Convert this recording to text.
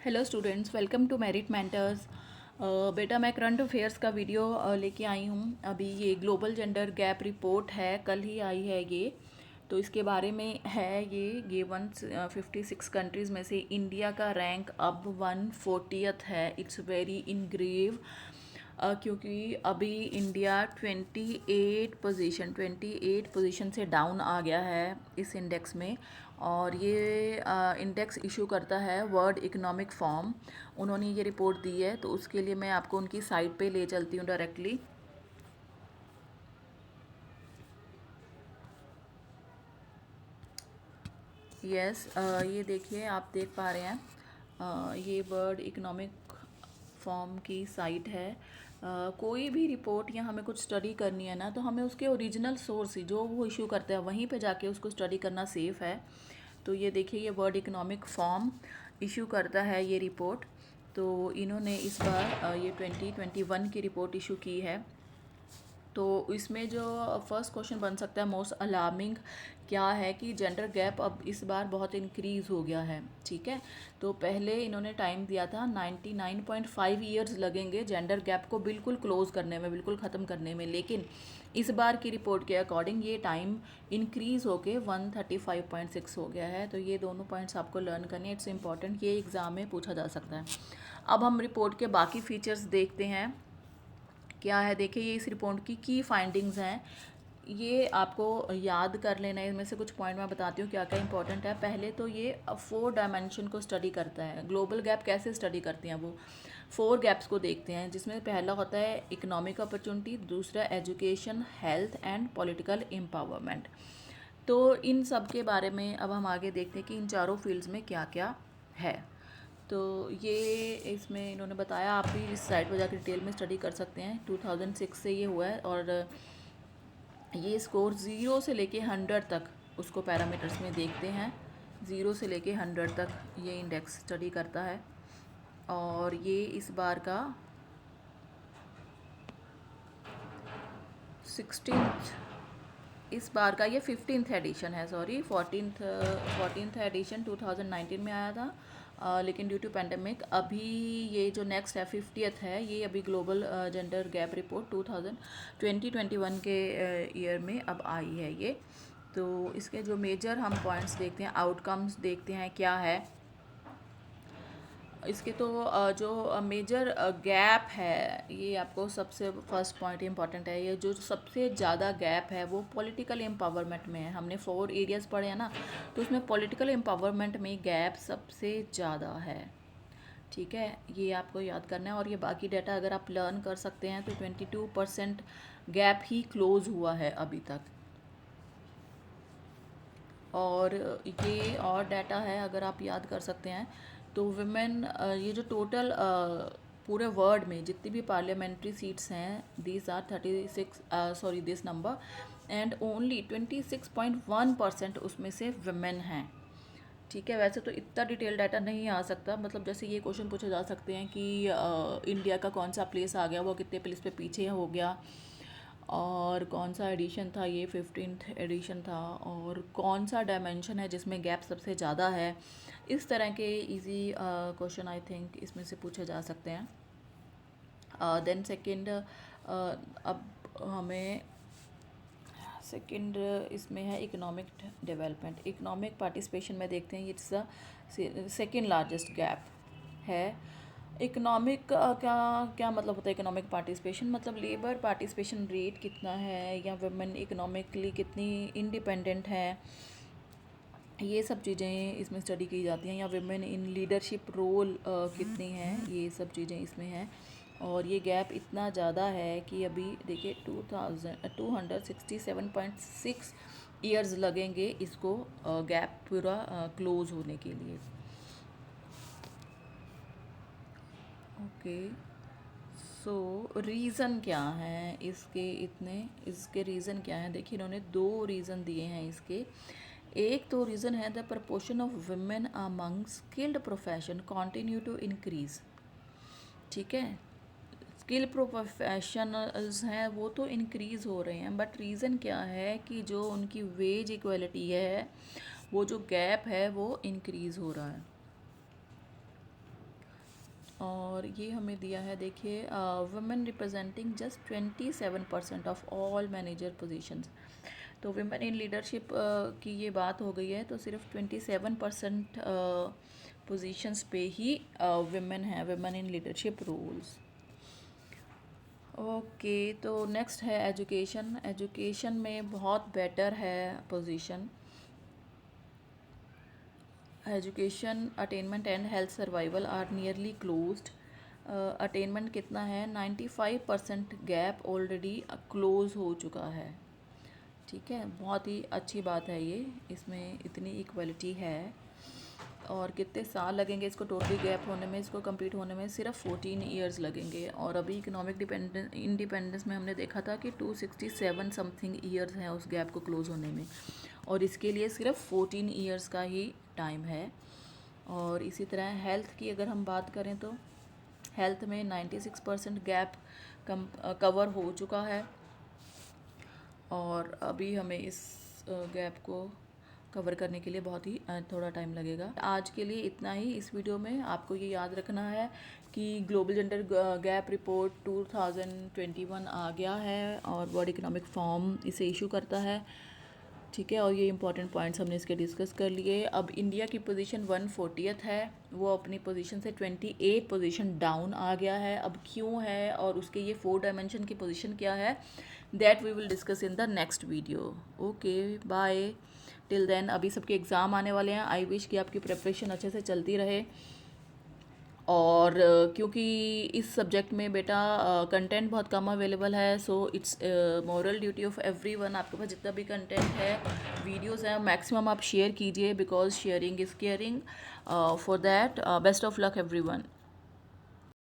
Hello students, welcome to Merit Mentors. बेटा मैं current affairs का वीडियो लेके आई हूँ। अभी ये ग्लोबल जेंडर गैप रिपोर्ट है, कल ही आई है ये। तो इसके बारे में है ये 156 कंट्रीज़ में से इंडिया का रैंक अब 140th है। इट्स वेरी इन ग्रेव, क्योंकि अभी इंडिया 28 पोजीशन से डाउन आ गया है इस इंडेक्स में। और ये इंडेक्स इशू करता है वर्ल्ड इकोनॉमिक फॉर्म। उन्होंने ये रिपोर्ट दी है, तो उसके लिए मैं आपको उनकी साइट पे ले चलती हूँ डायरेक्टली। यस, ये देखिए, आप देख पा रहे हैं, ये वर्ल्ड इकोनॉमिक फॉर्म की साइट है। कोई भी रिपोर्ट या हमें कुछ स्टडी करनी है ना, तो हमें उसके ओरिजिनल सोर्स जो वो इशू करते हैं वहीं पे जाके उसको स्टडी करना सेफ़ है। तो ये देखिए, ये वर्ल्ड इकोनॉमिक फॉर्म इशू करता है ये रिपोर्ट। तो इन्होंने इस बार ये 2021 की रिपोर्ट इशू की है। तो इसमें जो फर्स्ट क्वेश्चन बन सकता है मोस्ट अलार्मिंग क्या है कि जेंडर गैप अब इस बार बहुत इंक्रीज़ हो गया है। ठीक है, तो पहले इन्होंने टाइम दिया था 99.5 ईयर्स लगेंगे जेंडर गैप को बिल्कुल क्लोज़ करने में, बिल्कुल ख़त्म करने में। लेकिन इस बार की रिपोर्ट के अकॉर्डिंग ये टाइम इंक्रीज़ होके 135.6 हो गया है। तो ये दोनों पॉइंट्स आपको लर्न करने, इट्स इंपॉर्टेंट, ये एग्ज़ाम में पूछा जा सकता है। अब हम रिपोर्ट के बाकी फीचर्स देखते हैं क्या है। देखिए, ये इस रिपोर्ट की फाइंडिंग्स हैं, ये आपको याद कर लेना है। इनमें से कुछ पॉइंट मैं बताती हूँ क्या क्या इंपॉर्टेंट है। पहले तो ये 4 डायमेंशन को स्टडी करता है। ग्लोबल गैप कैसे स्टडी करती हैं वो, 4 गैप्स को देखते हैं, जिसमें पहला होता है इकोनॉमिक अपॉर्चुनिटी, दूसरा education, health and political empowerment. तो इन सब के बारे में अब हम आगे देखते हैं कि इन चारों फील्ड्स में क्या क्या है। तो ये इसमें इन्होंने बताया, आप भी इस साइट पर जाकर डिटेल में स्टडी कर सकते हैं। 2006 से ये हुआ है, और ये स्कोर 0 से लेके 100 तक उसको पैरामीटर्स में देखते हैं। 0 से लेके 100 तक ये इंडेक्स स्टडी करता है। और ये इस बार का 16th, इस बार का ये 15th एडिशन है, सॉरी 14th एडिशन 2019 में आया था। लेकिन ड्यू टू पेंडेमिक अभी ये जो नेक्स्ट है 50th है, ये अभी ग्लोबल जेंडर गैप रिपोर्ट 2021 के ईयर में अब आई है ये। तो इसके जो मेजर हम पॉइंट्स देखते हैं, आउटकम्स देखते हैं क्या है इसके। तो जो मेजर गैप है, ये आपको सबसे फर्स्ट पॉइंट इंपॉर्टेंट है। ये जो सबसे ज़्यादा गैप है वो पॉलिटिकल एम्पावरमेंट में है। हमने 4 एरियाज़ पढ़े हैं ना, तो उसमें पॉलिटिकल एम्पावरमेंट में गैप सबसे ज़्यादा है। ठीक है, ये आपको याद करना है। और ये बाकी डाटा अगर आप लर्न कर सकते हैं तो 22% गैप ही क्लोज़ हुआ है अभी तक। और ये और डाटा है, अगर आप याद कर सकते हैं तो वुमेन, ये जो टोटल पूरे वर्ल्ड में जितनी भी पार्लियामेंट्री सीट्स हैं, these are 36, sorry this number, and only 26.1% उसमें से वुमेन हैं। ठीक है, वैसे तो इतना डिटेल डाटा नहीं आ सकता, मतलब जैसे ये क्वेश्चन पूछे जा सकते हैं कि इंडिया का कौन सा प्लेस आ गया, वो कितने प्लेस पे पीछे हो गया, और कौन सा एडिशन था, ये 15th एडिशन था, और कौन सा डायमेंशन है जिसमें गैप सबसे ज़्यादा है। इस तरह के इजी क्वेश्चन आई थिंक इसमें से पूछे जा सकते हैं। देन सेकंड, अब हमें सेकंड इसमें है इकोनॉमिक डेवलपमेंट। इकोनॉमिक पार्टिसिपेशन में देखते हैं, it's the second largest gap है। इकोनॉमिक क्या क्या मतलब होता है इकोनॉमिक पार्टिसिपेशन, मतलब लेबर पार्टिसिपेशन रेट कितना है, या वुमेन इकोनॉमिकली कितनी इंडिपेंडेंट है, ये सब चीज़ें इसमें स्टडी की जाती हैं। या वुमेन इन लीडरशिप रोल कितनी हैं, ये सब चीज़ें इसमें हैं। और ये गैप इतना ज़्यादा है कि अभी देखिए 267.6 ईयर्स लगेंगे इसको गैप पूरा क्लोज होने के लिए। ओके, सो रीज़न क्या है इसके रीज़न क्या है। देखिए, इन्होंने 2 रीज़न दिए हैं इसके। एक तो रीज़न है the proportion of women among skilled profession continue to increase. ठीक है, स्किल प्रोफेशनल्स हैं वो तो इंक्रीज़ हो रहे हैं, बट रीज़न क्या है कि जो उनकी वेज इक्वलिटी है, वो जो गैप है वो इंक्रीज़ हो रहा है। और ये हमें दिया है, देखिए, women representing just 27% of all manager positions. तो वुमेन इन लीडरशिप की ये बात हो गई है, तो सिर्फ 27% पोजीशंस पे ही वुमेन है, women in leadership roles. Okay, तो नेक्स्ट है एजुकेशन। एजुकेशन में बहुत बेटर है position. Education attainment and health survival are nearly closed. Attainment कितना है, 95% गैप ऑलरेडी क्लोज हो चुका है। ठीक है, बहुत ही अच्छी बात है ये, इसमें इतनी इक्वलिटी है। और कितने साल लगेंगे इसको टोटली गैप होने में, इसको कंप्लीट होने में? सिर्फ 14 ईयर्स लगेंगे। और अभी इकोनॉमिक इंडिपेंडेंस में हमने देखा था कि 267 समथिंग ईयर्स हैं उस गैप को क्लोज होने में, और इसके लिए सिर्फ 14 ईयर्स का ही टाइम है। और इसी तरह हेल्थ की अगर हम बात करें तो हेल्थ में 96% गैप कवर हो चुका है, और अभी हमें इस गैप को कवर करने के लिए बहुत ही थोड़ा टाइम लगेगा। आज के लिए इतना ही इस वीडियो में। आपको ये याद रखना है कि ग्लोबल जेंडर गैप रिपोर्ट 2021 आ गया है, और वर्ल्ड इकोनॉमिक फोरम इसे इशू करता है। ठीक है, और ये इंपॉर्टेंट पॉइंट्स हमने इसके डिस्कस कर लिए। अब इंडिया की पोजीशन 140th है, वो अपनी पोजीशन से 28 पोजीशन डाउन आ गया है। अब क्यों है, और उसके ये 4 डायमेंशन की पोजीशन क्या है, that we will discuss in the next video. Okay, bye. Till then, अभी सबके एग्ज़ाम आने वाले हैं। आई विश कि आपकी प्रिपरेशन अच्छे से चलती रहे। और क्योंकि इस सब्जेक्ट में बेटा कंटेंट बहुत कम अवेलेबल है, so it's moral duty of everyone, आपके पास जितना भी कंटेंट है, वीडियोस हैं, मैक्सिमम आप शेयर कीजिए, because sharing is caring. For that, best of luck everyone.